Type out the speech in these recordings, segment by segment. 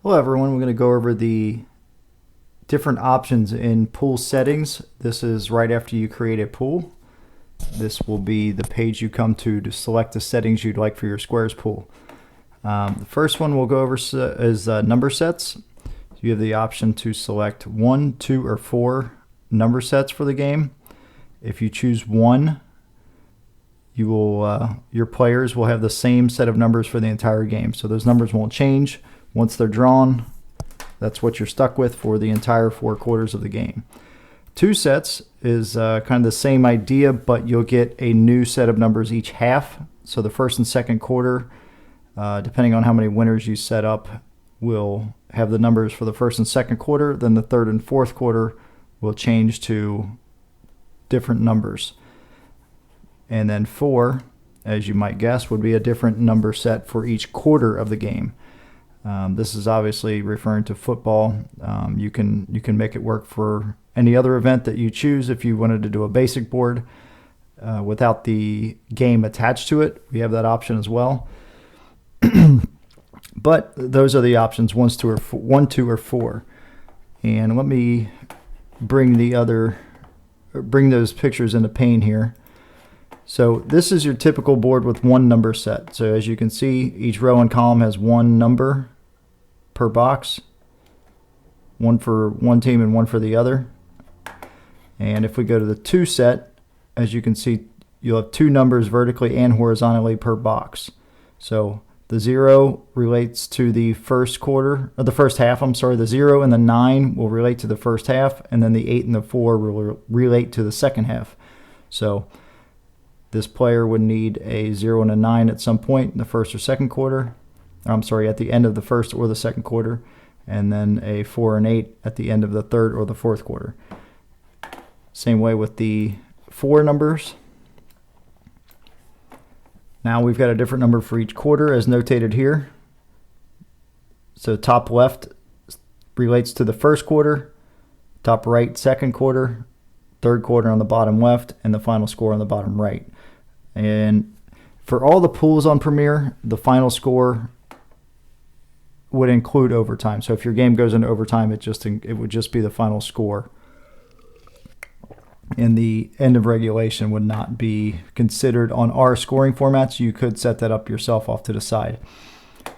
Hello everyone, we're going to go over the different options in pool settings. This is right after you create a pool. This will be the page you come to select the settings you'd like for your Squares pool. The first one we'll go over is number sets. You have the option to select 1, 2, or 4 number sets for the game. If you choose 1, you will your players will have the same set of numbers for the entire game. So those numbers won't change. Once they're drawn, that's what you're stuck with for the entire 4 quarters of the game. 2 sets is kind of the same idea, but you'll get a new set of numbers each half. So the first and second quarter, depending on how many winners you set up, will have the numbers for the first and second quarter. Then the third and fourth quarter will change to different numbers. And then 4, as you might guess, would be a different number set for each quarter of the game. This is obviously referring to football. You can make it work for any other event that you choose. If you wanted to do a basic board without the game attached to it, we have that option as well. But those are the options: 1, 2, or 4. And let me bring those pictures into pane here. So this is your typical board with 1 number set. So as you can see, each row and column has 1 number per box, 1 for one team and 1 for the other. And if we go to the 2 set, as you can see, you'll have 2 numbers vertically and horizontally per box. So the 0 relates to the first quarter, or the first half, I'm sorry. The 0 and the 9 will relate to the first half, and then the 8 and the 4 will relate to the second half. So this player would need a 0 and a 9 at some point in the first or second quarter. I'm sorry, at the end of the first or the second quarter, and then a 4 and 8 at the end of the third or the fourth quarter. Same way with the 4 numbers. Now we've got a different number for each quarter as notated here. So top left relates to the first quarter, top right second quarter, third quarter on the bottom left, and the final score on the bottom right. And for all the pools on Premier, the final score would include overtime. So if your game goes into overtime, it would just be the final score. And the end of regulation would not be considered on our scoring formats. You could set that up yourself off to the side.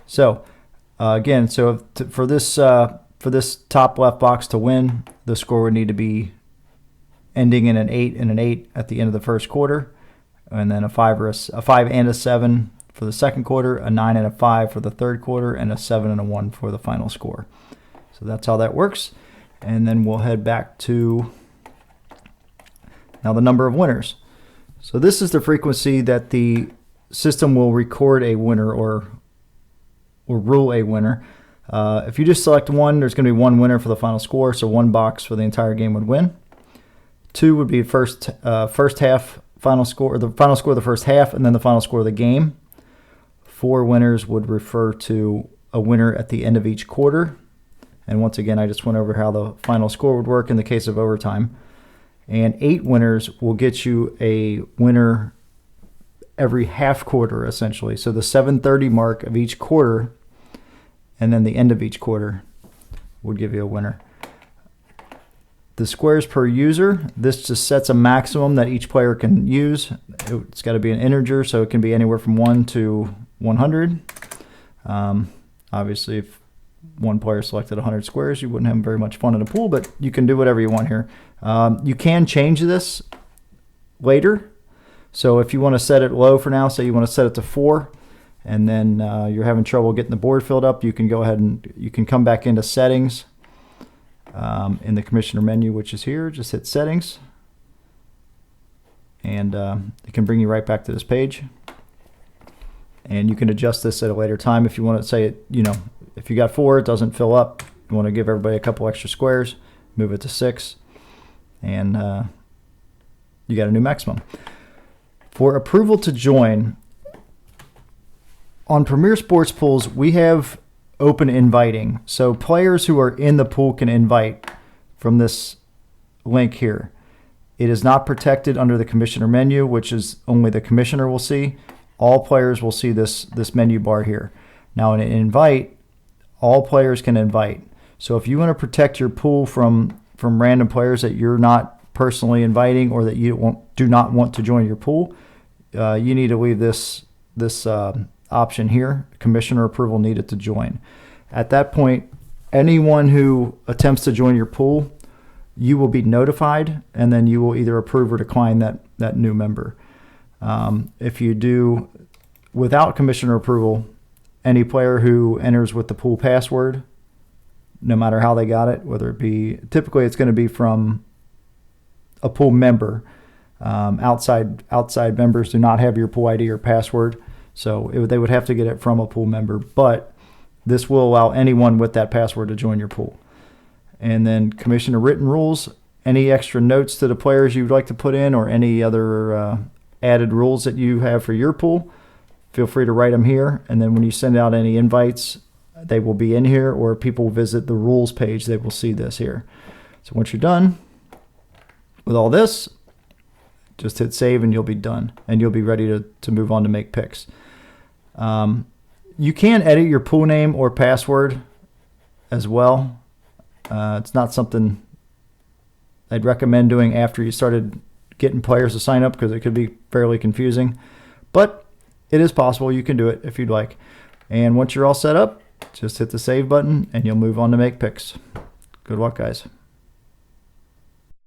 So again, for this top left box to win, the score would need to be ending in an 8 and an 8 at the end of the first quarter, and then a 5 and a 7 for the second quarter, a 9 and a 5 for the third quarter, and a 7 and a 1 for the final score. So that's how that works. And then we'll head back to now the number of winners. So this is the frequency that the system will record a winner or rule a winner. If you just select 1, there's going to be 1 winner for the final score, so 1 box for the entire game would win. 2 would be first half final score, or the final score of the first half, and then the final score of the game. 4 winners would refer to a winner at the end of each quarter. And once again, I just went over how the final score would work in the case of overtime. And 8 winners will get you a winner every half quarter, essentially. So the 7:30 mark of each quarter, and then the end of each quarter would give you a winner. The squares per user, this just sets a maximum that each player can use. It's got to be an integer, so it can be anywhere from 1 to 100. Obviously, if one player selected 100 squares, you wouldn't have very much fun in a pool, but you can do whatever you want here. You can change this later. So if you want to set it low for now, say you want to set it to 4, and then you're having trouble getting the board filled up, you can go ahead and you can come back into settings. In the commissioner menu, which is here, just hit settings, and it can bring you right back to this page. And you can adjust this at a later time if you want to say it, if you got 4, it doesn't fill up, you want to give everybody a couple extra squares, move it to 6, and you got a new maximum. For approval to join, on Premier Sports Pools, we have open inviting. So players who are in the pool can invite from this link here. It is not protected under the commissioner menu, which is only the commissioner will see. All players will see this menu bar here. Now in an invite, all players can invite. So if you want to protect your pool from random players that you're not personally inviting or that you do not want to join your pool, you need to leave this option here, commissioner approval needed to join. At that point, anyone who attempts to join your pool, you will be notified, and then you will either approve or decline that new member. If you do without commissioner approval, any player who enters with the pool password, no matter how they got it, whether it be, typically it's going to be from a pool member. Outside members do not have your pool ID or password, so they would have to get it from a pool member. But this will allow anyone with that password to join your pool. And then commissioner written rules. Any extra notes to the players you'd like to put in, or any other added rules that you have for your pool, feel free to write them here. And then when you send out any invites, they will be in here, or people visit the rules page, they will see this here. So once you're done with all this, just hit save and you'll be done, and you'll be ready to move on to make picks. You can edit your pool name or password as well. It's not something I'd recommend doing after you started getting players to sign up, because it could be fairly confusing, but it is possible. You can do it if you'd like. And once you're all set up, just hit the save button and you'll move on to make picks. Good luck, guys.